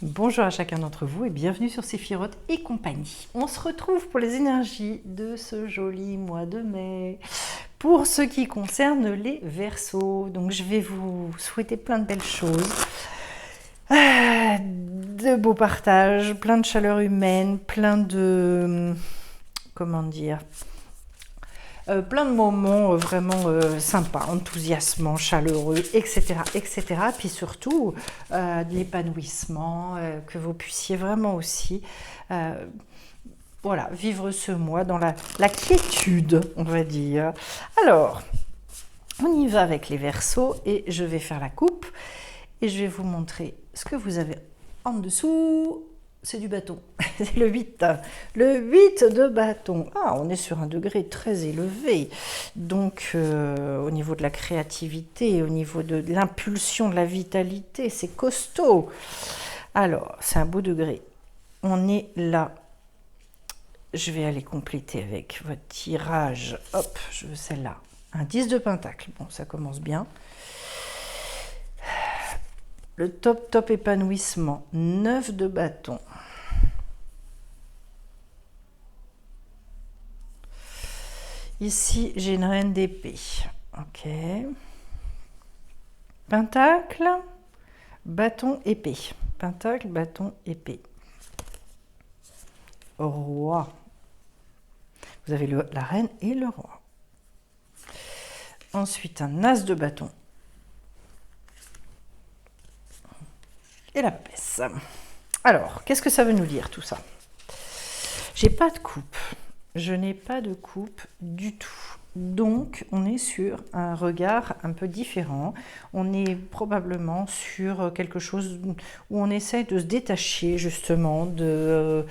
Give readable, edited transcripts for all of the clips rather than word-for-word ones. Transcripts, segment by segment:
Bonjour à chacun d'entre vous et bienvenue sur Séphiroth et compagnie. On se retrouve pour les énergies de ce joli mois de mai. Pour ce qui concerne les Verseaux, donc je vais vous souhaiter plein de belles choses. De beaux partages, plein de chaleur humaine, plein de... comment dire, plein de moments vraiment sympas, enthousiasmants, chaleureux, etc., etc. Puis surtout, de l'épanouissement, que vous puissiez vraiment aussi voilà, vivre ce mois dans la quiétude, on va dire. Alors, on y va avec les Verseaux et je vais faire la coupe et je vais vous montrer ce que vous avez en dessous. C'est du bâton, c'est le 8. Le 8 de bâton. Ah, on est sur un degré très élevé. Donc, au niveau de la créativité, au niveau de l'impulsion, de la vitalité, c'est costaud. Alors, c'est un beau degré. On est là. Je vais aller compléter avec votre tirage. Hop, je veux celle-là. Un 10 de pentacle. Bon, ça commence bien. Le top épanouissement. 9 de bâton. Ici, j'ai une reine d'épée. Ok. Pentacle, bâton, épée. Pentacle, bâton, épée. Roi. Vous avez la reine et le roi. Ensuite, un as de bâton. Et la papesse. Alors, qu'est-ce que ça veut nous dire tout ça? J'ai pas de coupe. Je n'ai pas de coupe du tout. Donc, on est sur un regard un peu différent. On est probablement sur quelque chose où on essaie de se détacher justement de...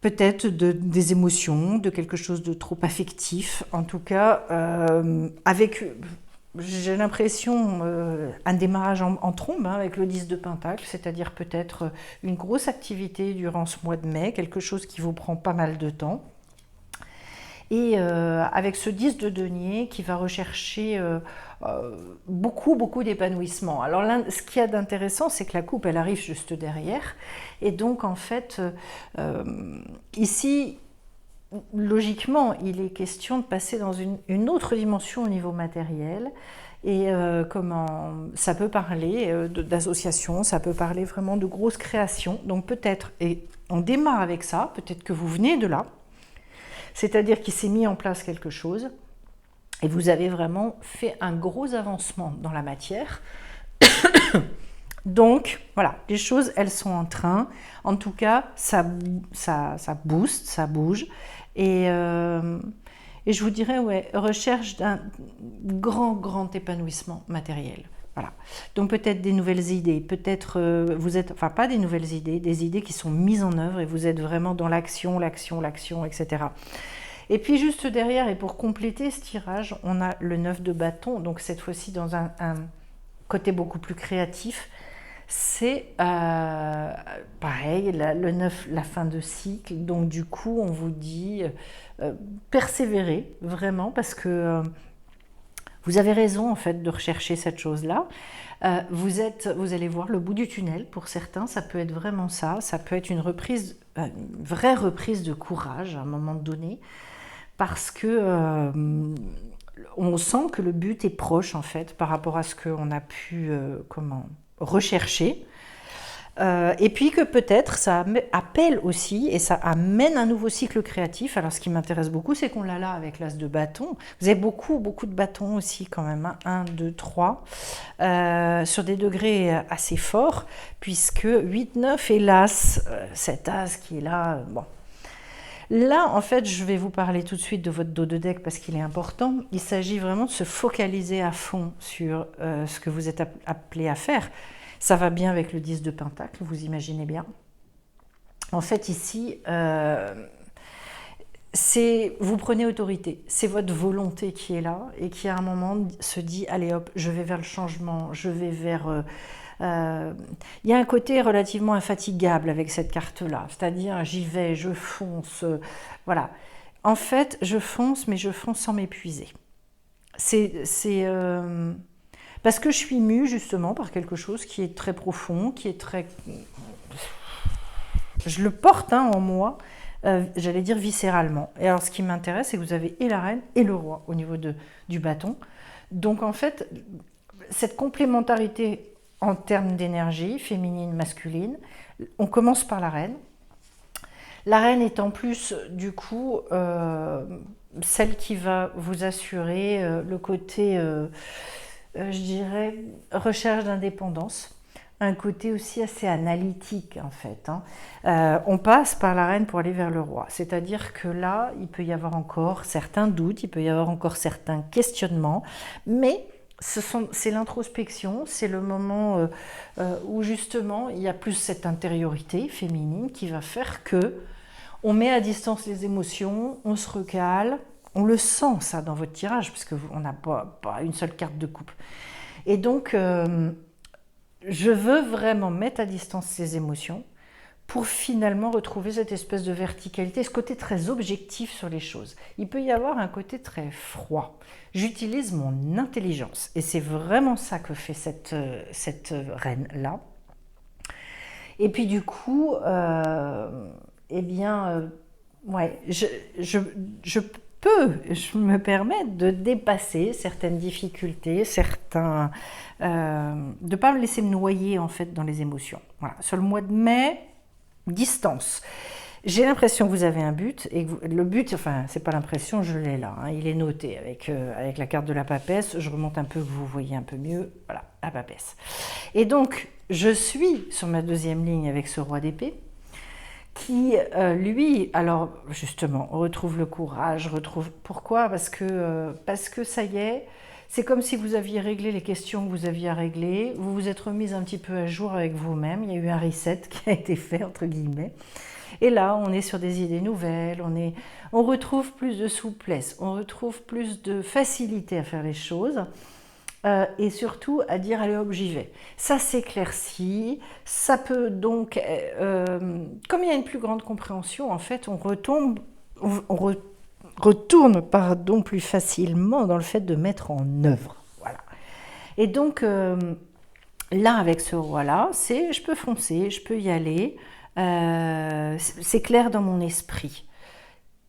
peut-être des émotions, de quelque chose de trop affectif. En tout cas, avec... j'ai l'impression un démarrage en trombe avec le 10 de pentacle, c'est-à-dire peut-être une grosse activité durant ce mois de mai, quelque chose qui vous prend pas mal de temps. Et avec ce 10 de denier qui va rechercher beaucoup d'épanouissement. Alors là, ce qu'il y a d'intéressant, c'est que la coupe, elle arrive juste derrière. Et donc, en fait, ici... logiquement, il est question de passer dans une autre dimension au niveau matériel. Et comment ça peut parler d'association, ça peut parler vraiment de grosses créations. Donc peut-être, et on démarre avec ça, peut-être que vous venez de là, c'est-à-dire qu'il s'est mis en place quelque chose et vous avez vraiment fait un gros avancement dans la matière. Donc, voilà, les choses, elles sont en train. En tout cas, ça booste, ça bouge. Et je vous dirais, ouais, recherche d'un grand épanouissement matériel. Voilà. Donc peut-être des nouvelles idées, peut-être vous êtes, enfin pas des nouvelles idées, des idées qui sont mises en œuvre et vous êtes vraiment dans l'action, etc. Et puis juste derrière, et pour compléter ce tirage, on a le 9 de bâton, donc cette fois-ci dans un côté beaucoup plus créatif. C'est pareil, le 9, la fin de cycle. Donc du coup, on vous dit persévérer vraiment parce que vous avez raison en fait de rechercher cette chose-là. Vous allez voir le bout du tunnel. Pour certains, ça peut être vraiment ça. Ça peut être une vraie reprise de courage à un moment donné parce que on sent que le but est proche en fait par rapport à ce qu'on a pu rechercher. Et puis que peut-être ça appelle aussi et ça amène un nouveau cycle créatif. Alors ce qui m'intéresse beaucoup, c'est qu'on l'a là avec l'as de bâton. Vous avez beaucoup de bâtons aussi quand même, hein. 1, 2, 3, sur des degrés assez forts, puisque 8, 9 et l'as, cet as qui est là, bon. Là, en fait, je vais vous parler tout de suite de votre dos de deck parce qu'il est important. Il s'agit vraiment de se focaliser à fond sur ce que vous êtes appelé à faire. Ça va bien avec le 10 de pentacle, vous imaginez bien. En fait, ici, vous prenez autorité. C'est votre volonté qui est là et qui, à un moment, se dit « Allez hop, je vais vers le changement, je vais vers... » il y a un côté relativement infatigable avec cette carte-là. C'est-à-dire, j'y vais, je fonce. Voilà. En fait, je fonce, mais je fonce sans m'épuiser. Parce que je suis mue justement par quelque chose qui est très profond, qui est très... Je le porte en moi, j'allais dire viscéralement. Et alors ce qui m'intéresse, c'est que vous avez et la reine et le roi au niveau du bâton. Donc en fait, cette complémentarité en termes d'énergie, féminine, masculine, on commence par la reine. La reine est en plus, du coup, celle qui va vous assurer le côté, je dirais, recherche d'indépendance. Un côté aussi assez analytique en fait. On passe par la reine pour aller vers le roi. C'est-à-dire que là, il peut y avoir encore certains doutes, il peut y avoir encore certains questionnements, mais c'est l'introspection, c'est le moment où justement il y a plus cette intériorité féminine qui va faire que on met à distance les émotions, on se recale, on le sent ça dans votre tirage, parce qu'on n'a pas une seule carte de coupe. Et donc... je veux vraiment mettre à distance ces émotions pour finalement retrouver cette espèce de verticalité, ce côté très objectif sur les choses. Il peut y avoir un côté très froid. J'utilise mon intelligence et c'est vraiment ça que fait cette reine-là. Et puis du coup, je me permets de dépasser certaines difficultés, de ne pas me laisser me noyer en fait dans les émotions. Voilà. Sur le mois de mai, distance. J'ai l'impression que vous avez un but, et le but, enfin, c'est pas l'impression, je l'ai là, il est noté avec la carte de la papesse. Je remonte un peu, que vous voyez un peu mieux. Voilà, la papesse. Et donc, je suis sur ma deuxième ligne avec ce roi d'épée, qui, lui, alors justement, retrouve le courage, Pourquoi ? Parce que ça y est, c'est comme si vous aviez réglé les questions que vous aviez à régler, vous vous êtes remise un petit peu à jour avec vous-même, il y a eu un reset qui a été fait, entre guillemets. Et là, on est sur des idées nouvelles, on retrouve plus de souplesse, on retrouve plus de facilité à faire les choses. Et surtout à dire allez hop j'y vais. Ça s'éclaircit, ça peut donc, comme il y a une plus grande compréhension, en fait, on retourne plus facilement dans le fait de mettre en œuvre. Voilà. Et donc là, avec ce roi-là, je peux foncer, je peux y aller, c'est clair dans mon esprit.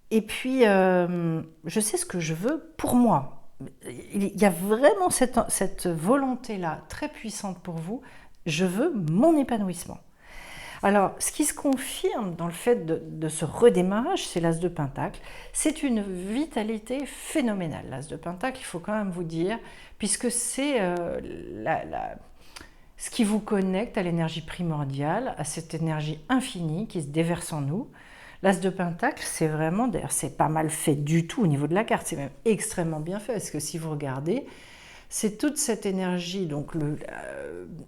Et puis, je sais ce que je veux pour moi. Il y a vraiment cette volonté-là très puissante pour vous. Je veux mon épanouissement. Alors, ce qui se confirme dans le fait de ce redémarrage, c'est l'As de Pentacle. C'est une vitalité phénoménale, l'As de Pentacle, il faut quand même vous dire, puisque c'est ce qui vous connecte à l'énergie primordiale, à cette énergie infinie qui se déverse en nous. L'As de Pentacle, c'est vraiment, d'ailleurs, c'est pas mal fait du tout au niveau de la carte, c'est même extrêmement bien fait, parce que si vous regardez, c'est toute cette énergie, donc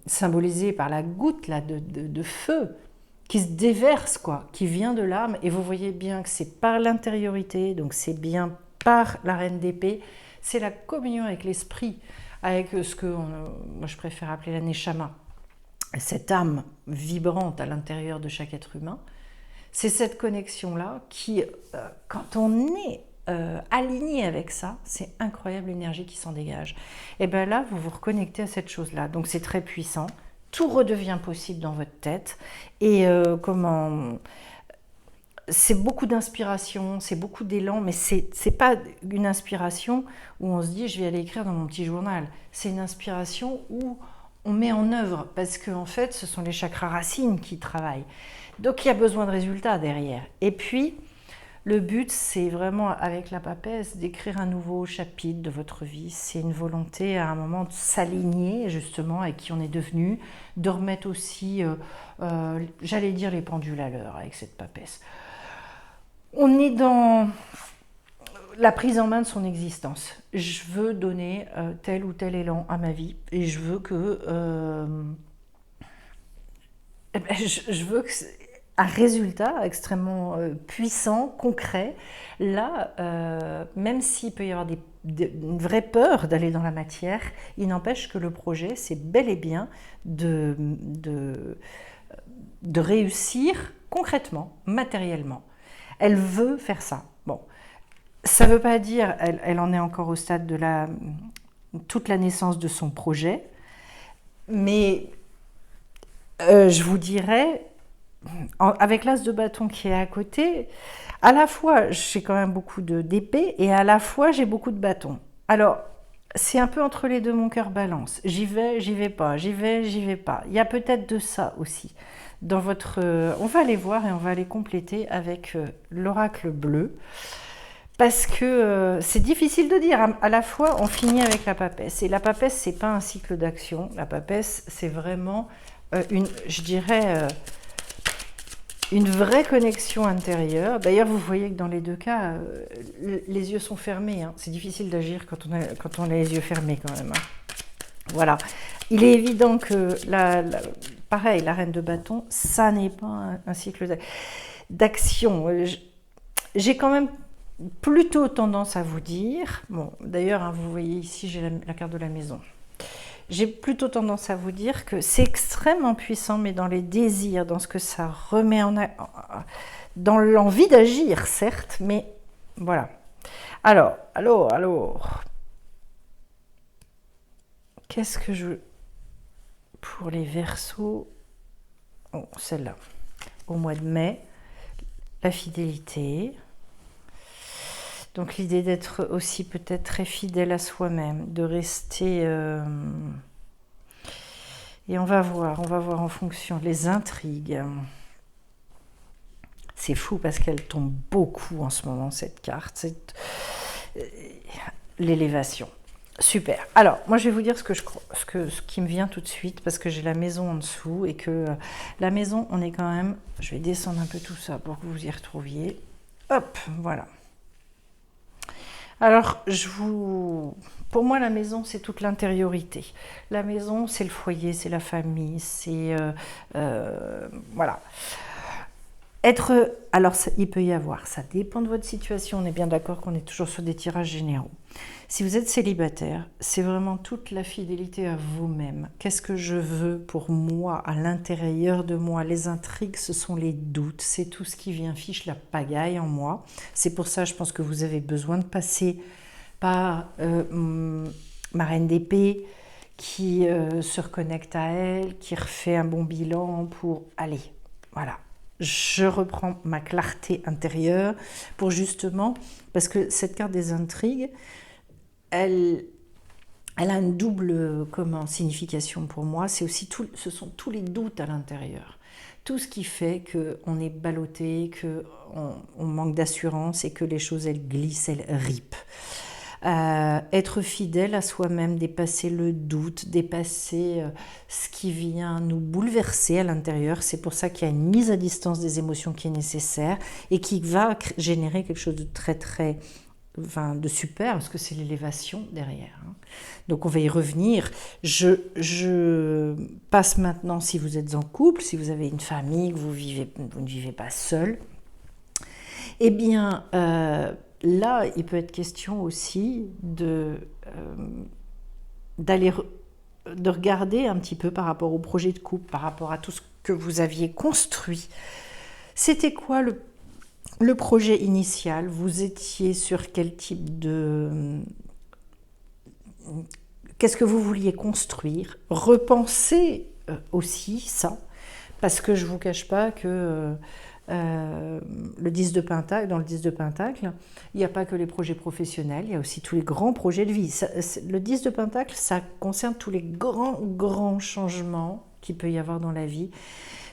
symbolisée par la goutte là, de feu, qui se déverse, quoi, qui vient de l'âme, et vous voyez bien que c'est par l'intériorité, donc c'est bien par la reine d'épée, c'est la communion avec l'esprit, avec ce que moi je préfère appeler la Neshama, cette âme vibrante à l'intérieur de chaque être humain. C'est cette connexion-là qui, quand on est aligné avec ça, c'est incroyable l'énergie qui s'en dégage. Et bien là, vous vous reconnectez à cette chose-là. Donc c'est très puissant. Tout redevient possible dans votre tête. Et c'est beaucoup d'inspiration, c'est beaucoup d'élan, mais c'est pas une inspiration où on se dit je vais aller écrire dans mon petit journal. C'est une inspiration où on met en œuvre, parce qu'en fait, ce sont les chakras racines qui travaillent. Donc il y a besoin de résultats derrière. Et puis, le but, c'est vraiment, avec la papesse, d'écrire un nouveau chapitre de votre vie. C'est une volonté, à un moment, de s'aligner, justement, avec qui on est devenu, de remettre aussi, j'allais dire, les pendules à l'heure avec cette papesse. On est dans la prise en main de son existence. Je veux donner tel ou tel élan à ma vie, et je veux que... je veux que un résultat extrêmement puissant, concret. Là, même s'il peut y avoir une vraie peur d'aller dans la matière, il n'empêche que le projet, c'est bel et bien de réussir concrètement, matériellement. Elle veut faire ça. Bon, ça ne veut pas dire, elle en est encore au stade de toute la naissance de son projet. Mais je vous dirais, avec l'as de bâton qui est à côté, à la fois j'ai quand même beaucoup d'épée et à la fois j'ai beaucoup de bâtons. Alors, c'est un peu entre les deux, mon cœur balance. J'y vais pas, j'y vais pas. Il y a peut-être de ça aussi. Dans votre, on va aller voir et on va aller compléter avec l'oracle bleu. Parce que c'est difficile de dire. À la fois, on finit avec la papesse. Et la papesse, c'est pas un cycle d'action. La papesse, c'est vraiment je dirais, une vraie connexion intérieure. D'ailleurs, vous voyez que dans les deux cas, les yeux sont fermés. Hein. C'est difficile d'agir quand on a les yeux fermés quand même. Hein. Voilà. Il est évident que, pareil, la reine de bâton, ça n'est pas un cycle d'action. J'ai quand même plutôt tendance à vous dire, bon, d'ailleurs, hein, vous voyez ici, j'ai la carte de la maison. J'ai plutôt tendance à vous dire que c'est extrêmement puissant, mais dans les désirs, dans ce que ça remet dans l'envie d'agir, certes, mais voilà. Alors, qu'est-ce que je... Pour les Verseaux, oh, celle-là, au mois de mai, la fidélité. Donc l'idée d'être aussi peut-être très fidèle à soi-même, de rester... Et on va voir en fonction. Les intrigues. C'est fou parce qu'elle tombe beaucoup en ce moment, cette carte. C'est l'élévation. Super. Alors, moi, je vais vous dire ce qui me vient tout de suite, parce que j'ai la maison en dessous, et que la maison, on est quand même... Je vais descendre un peu tout ça pour que vous y retrouviez. Hop, voilà. Alors, pour moi, la maison, c'est toute l'intériorité. La maison, c'est le foyer, c'est la famille, c'est... voilà. Alors, il peut y avoir, ça dépend de votre situation, on est bien d'accord qu'on est toujours sur des tirages généraux. Si vous êtes célibataire, c'est vraiment toute la fidélité à vous-même. Qu'est-ce que je veux pour moi, à l'intérieur de moi? Les intrigues, ce sont les doutes, c'est tout ce qui vient fiche la pagaille en moi. C'est pour ça, je pense que vous avez besoin de passer par ma reine d'épée, qui se reconnecte à elle, qui refait un bon bilan pour aller, voilà. Je reprends ma clarté intérieure pour justement, parce que cette carte des intrigues, elle a une double signification pour moi. C'est aussi ce sont tous les doutes à l'intérieur. Tout ce qui fait qu'on est ballotté, qu'on manque d'assurance et que les choses, elles glissent, elles ripent. Être fidèle à soi-même, dépasser le doute, dépasser ce qui vient nous bouleverser à l'intérieur. C'est pour ça qu'il y a une mise à distance des émotions qui est nécessaire et qui va générer quelque chose de de super, parce que c'est l'élévation derrière. Hein. Donc on va y revenir. Je passe maintenant, si vous êtes en couple, si vous avez une famille, que vous ne vivez pas seul, eh bien... là, il peut être question aussi de regarder un petit peu par rapport au projet de couple, par rapport à tout ce que vous aviez construit. C'était quoi le projet initial? Vous étiez sur quel type qu'est-ce que vous vouliez construire? Repensez aussi ça, parce que je ne vous cache pas que... le 10 de Pentacle, dans le 10 de Pentacle, il n'y a pas que les projets professionnels, il y a aussi tous les grands projets de vie. Le 10 de Pentacle, ça concerne tous les grands changements qu'il peut y avoir dans la vie.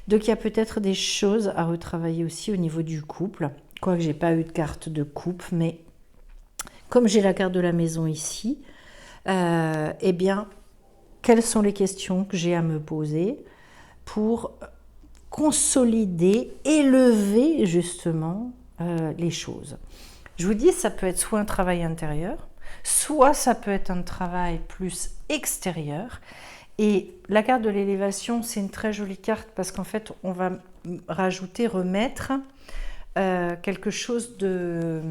Donc il y a peut-être des choses à retravailler aussi au niveau du couple. Quoique je n'ai pas eu de carte de couple, mais comme j'ai la carte de la maison ici, eh bien, quelles sont les questions que j'ai à me poser pour... consolider, élever justement les choses. Je vous dis, ça peut être soit un travail intérieur, soit ça peut être un travail plus extérieur. Et la carte de l'élévation, c'est une très jolie carte parce qu'en fait, on va remettre quelque chose de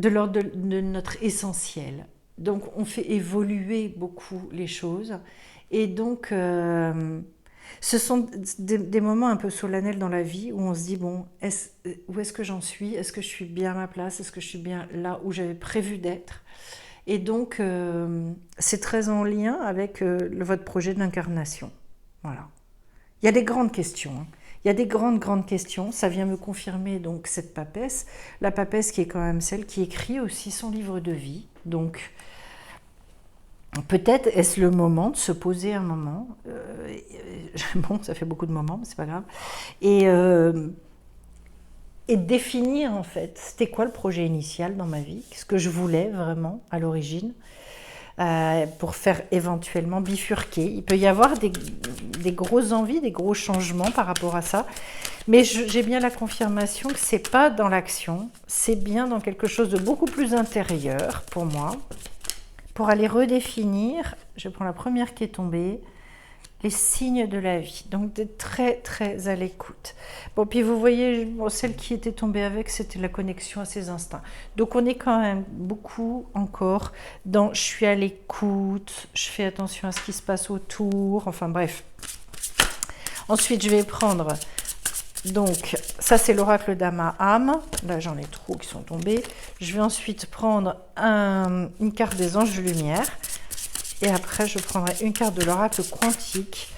l'ordre de notre essentiel. Donc, on fait évoluer beaucoup les choses. Et donc, Ce sont des moments un peu solennels dans la vie où on se dit, bon, où est-ce que j'en suis? Est-ce que je suis bien à ma place? Est-ce que je suis bien là où j'avais prévu d'être? Et donc, c'est très en lien avec votre projet d'incarnation. Voilà. Il y a des grandes questions. Hein. Il y a des grandes questions. Ça vient me confirmer donc cette papesse. La papesse qui est quand même celle qui écrit aussi son livre de vie. Donc, peut-être est-ce le moment de se poser un moment. Bon, ça fait beaucoup de moments, mais c'est pas grave. Et définir en fait, c'était quoi le projet initial dans ma vie, ce que je voulais vraiment à l'origine, pour faire éventuellement bifurquer. Il peut y avoir des grosses envies, des gros changements par rapport à ça, mais j'ai bien la confirmation que c'est pas dans l'action, c'est bien dans quelque chose de beaucoup plus intérieur pour moi, pour aller redéfinir. Je prends la première qui est tombée. Les signes de la vie, donc d'être très à l'écoute. Bon, puis vous voyez, bon, celle qui était tombée avec, c'était la connexion à ses instincts. Donc on est quand même beaucoup encore dans je suis à l'écoute, je fais attention à ce qui se passe autour, enfin bref. Ensuite, je vais prendre, donc ça c'est l'oracle d'Ama-Âme, là j'en ai trop qui sont tombés. Je vais ensuite prendre une carte des anges de lumière. Et après, je prendrai une carte de l'oracle quantique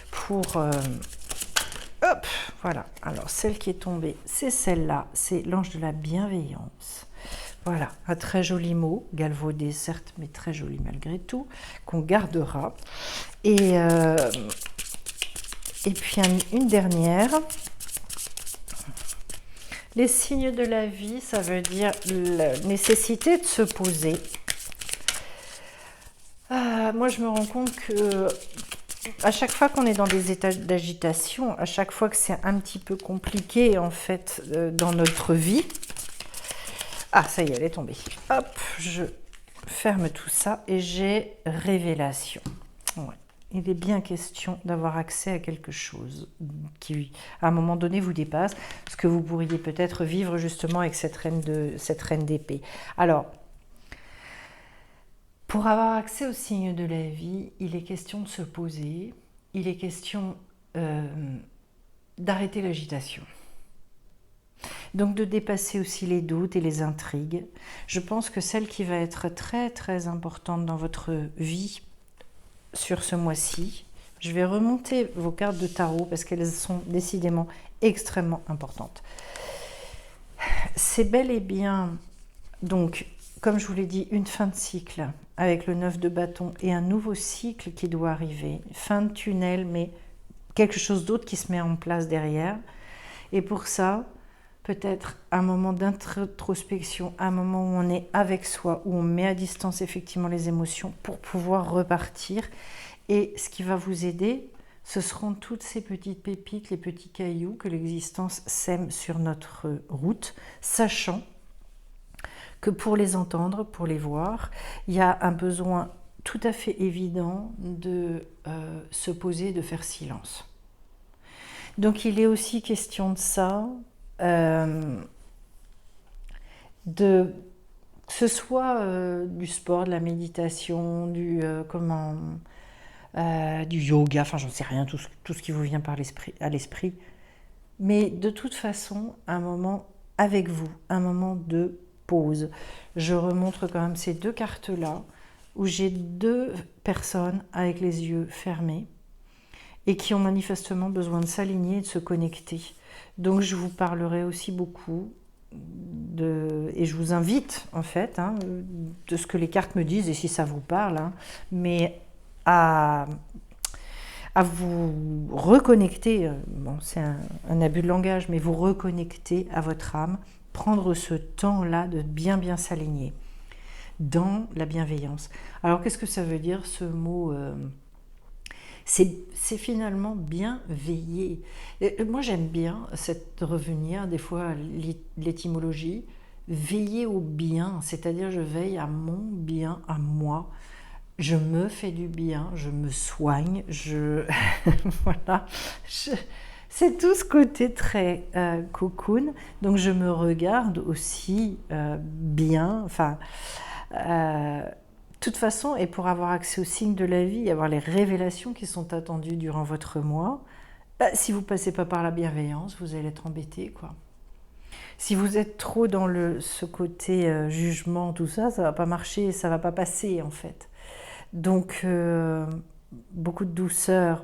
pour... hop, voilà. Alors, celle qui est tombée, c'est celle-là. C'est l'ange de la bienveillance. Voilà, un très joli mot, galvaudé certes, mais très joli malgré tout, qu'on gardera. Et puis, une dernière. Les signes de la vie, ça veut dire la nécessité de se poser. Moi, je me rends compte que à chaque fois qu'on est dans des états d'agitation, à chaque fois que c'est un petit peu compliqué en fait dans notre vie, ça y est, elle est tombée. Hop, je ferme tout ça et j'ai révélation. Ouais. Il est bien question d'avoir accès à quelque chose qui, à un moment donné, vous dépasse, ce que vous pourriez peut-être vivre justement avec cette reine d'épée. Alors, pour avoir accès aux signes de la vie, il est question de se poser, il est question d'arrêter l'agitation. Donc de dépasser aussi les doutes et les intrigues. Je pense que celle qui va être très importante dans votre vie sur ce mois-ci, je vais remonter vos cartes de tarot parce qu'elles sont décidément extrêmement importantes. C'est bel et bien, donc, comme je vous l'ai dit, une fin de cycle avec le 9 de bâton et un nouveau cycle qui doit arriver. Fin de tunnel, mais quelque chose d'autre qui se met en place derrière. Et pour ça, peut-être un moment d'introspection, un moment où on est avec soi, où on met à distance effectivement les émotions pour pouvoir repartir. Et ce qui va vous aider, ce seront toutes ces petites pépites, les petits cailloux que l'existence sème sur notre route, sachant que pour les entendre, pour les voir, il y a un besoin tout à fait évident de se poser, de faire silence. Donc il est aussi question de ça, que ce soit du sport, de la méditation, du yoga, enfin j'en sais rien, tout ce qui vous vient à l'esprit. Mais de toute façon, un moment avec vous, un moment de pause. Je remontre quand même ces deux cartes-là, où j'ai deux personnes avec les yeux fermés et qui ont manifestement besoin de s'aligner et de se connecter. Donc je vous parlerai aussi beaucoup et je vous invite en fait, de ce que les cartes me disent et si ça vous parle, mais à vous reconnecter, bon c'est un abus de langage, mais vous reconnecter à votre âme, prendre ce temps-là de bien s'aligner dans la bienveillance. Alors qu'est-ce que ça veut dire ce mot c'est finalement bien veiller. Moi j'aime bien revenir des fois à l'étymologie, veiller au bien, c'est-à-dire je veille à mon bien, à moi, je me fais du bien, je me soigne, voilà, c'est tout ce côté très cocoon, donc je me regarde aussi bien, enfin toute façon, et pour avoir accès aux signes de la vie, avoir les révélations qui sont attendues durant votre mois, si vous ne passez pas par la bienveillance, vous allez être embêté, quoi. Si vous êtes trop dans ce côté jugement, tout ça, ça ne va pas marcher, ça ne va pas passer, en fait. Donc, beaucoup de douceur,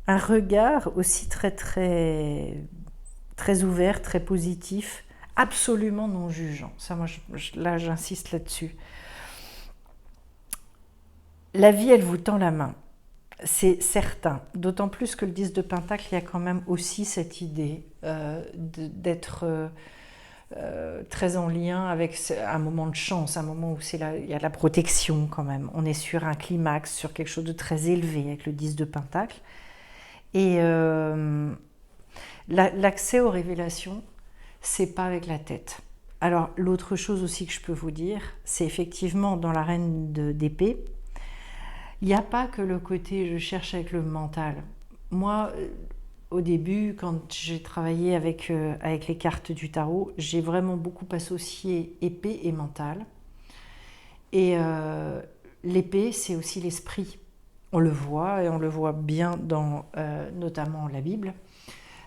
un regard aussi très, très, très ouvert, très positif, absolument non jugeant. Ça, moi, là, j'insiste là-dessus. La vie, elle vous tend la main. C'est certain, d'autant plus que le 10 de Pentacle, il y a quand même aussi cette idée d'être très en lien avec un moment de chance, un moment où il y a la protection quand même. On est sur un climax, sur quelque chose de très élevé avec le 10 de Pentacle. Et l'accès aux révélations, c'est pas avec la tête. Alors l'autre chose aussi que je peux vous dire, c'est effectivement dans la reine d'épée, il n'y a pas que le côté je cherche avec le mental. Moi, au début, quand j'ai travaillé avec les cartes du tarot, j'ai vraiment beaucoup associé épée et mental. Et l'épée, c'est aussi l'esprit. On le voit, et on le voit bien dans notamment la Bible,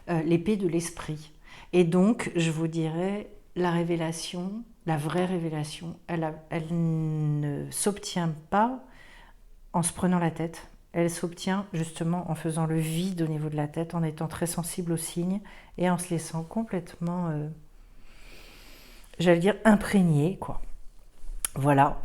l'épée de l'esprit. Et donc, je vous dirais, la révélation, la vraie révélation, elle ne s'obtient pas en se prenant la tête. Elle s'obtient justement en faisant le vide au niveau de la tête, en étant très sensible aux signes et en se laissant complètement, j'allais dire, imprégné, quoi. Voilà.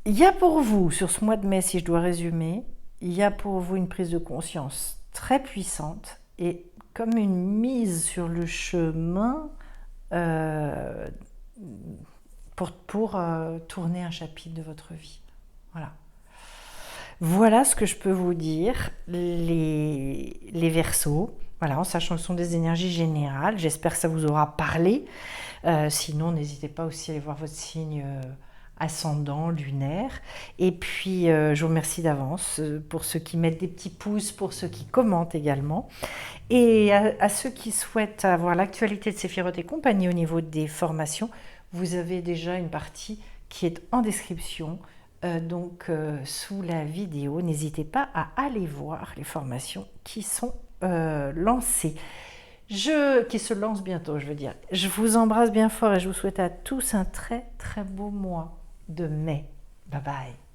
Il y a pour vous, sur ce mois de mai, si je dois résumer, il y a pour vous une prise de conscience très puissante et comme une mise sur le chemin pour tourner un chapitre de votre vie. Voilà. Voilà ce que je peux vous dire, les Verseaux. Voilà, en sachant que ce sont des énergies générales. J'espère que ça vous aura parlé. Sinon, n'hésitez pas aussi à aller voir votre signe ascendant, lunaire. Et puis, je vous remercie d'avance pour ceux qui mettent des petits pouces, pour ceux qui commentent également. Et à ceux qui souhaitent avoir l'actualité de Séphiroth et compagnie au niveau des formations, vous avez déjà une partie qui est en description. Sous la vidéo, n'hésitez pas à aller voir les formations qui sont lancées. Qui se lancent bientôt, je veux dire. Je vous embrasse bien fort et je vous souhaite à tous un très très beau mois de mai. Bye bye.